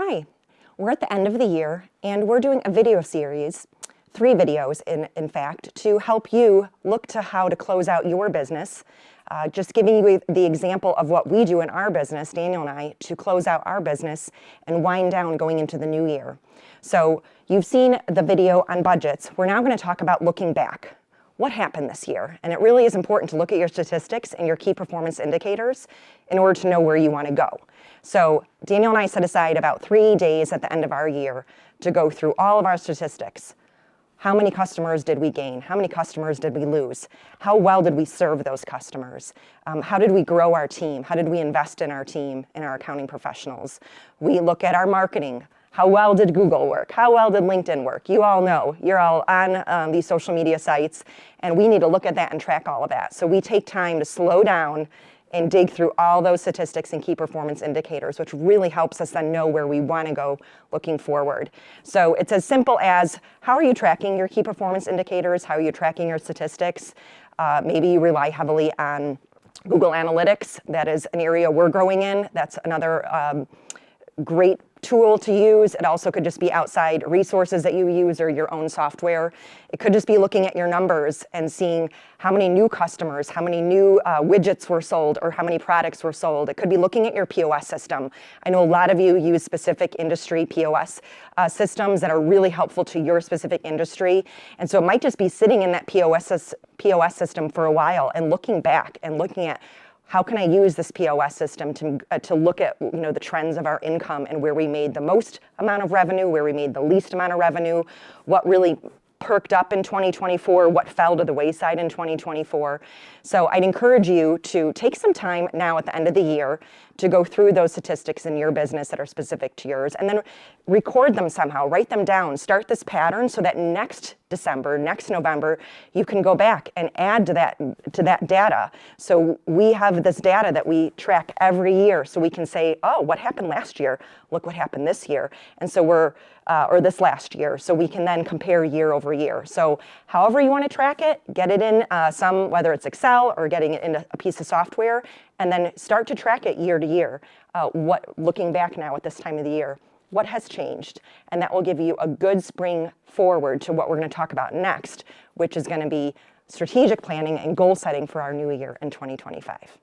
Hi, we're at the end of the year and we're doing a video series, 3 videos in fact, to help you look to how to close out your business. Just giving you the example of what we do in our business, Daniel and I, to close out our business and wind down going into the new year. So you've seen the video on budgets. We're now going to talk about looking back. What happened this year? And it really is important to look at your statistics and your key performance indicators in order to know where you want to go. So Daniel and I set aside about 3 days at the end of our year to go through all of our statistics. How many customers did we gain? How many customers did we lose? How well did we serve those customers? How did we grow our team? How did we invest in our team, in our accounting professionals? We look at our marketing. How well did Google work? How well did LinkedIn work? You all know, you're all on these social media sites, and we need to look at that and track all of that. So we take time to slow down and dig through all those statistics and key performance indicators, which really helps us then know where we want to go looking forward. So it's as simple as, how are you tracking your key performance indicators? How are you tracking your statistics? Maybe you rely heavily on Google Analytics. That is an area we're growing in. That's another great tool to use. It also could just be outside resources that you use or your own software. It could just be looking at your numbers and seeing how many new customers, how many new widgets were sold, or how many products were sold. It could be looking at your POS system. I know a lot of you use specific industry POS systems that are really helpful to your specific industry. And so it might just be sitting in that POS system for a while and looking back and looking at, how can I use this POS system to look at the trends of our income and where we made the most amount of revenue, where we made the least amount of revenue, what really perked up in 2024, what fell to the wayside in 2024. So I'd encourage you to take some time now at the end of the year to go through those statistics in your business that are specific to yours, and then record them somehow, write them down, start this pattern so that next December, next November, you can go back and add to that data. So we have this data that we track every year, so we can say, oh, what happened last year? Look what happened this year. And so or this last year, so we can then compare year over year. So however you want to track it, get it in whether it's Excel or getting it in a piece of software, and then start to track it year to year. Looking back now at this time of the year, what has changed? And that will give you a good spring forward to what we're going to talk about next, which is going to be strategic planning and goal setting for our new year in 2025.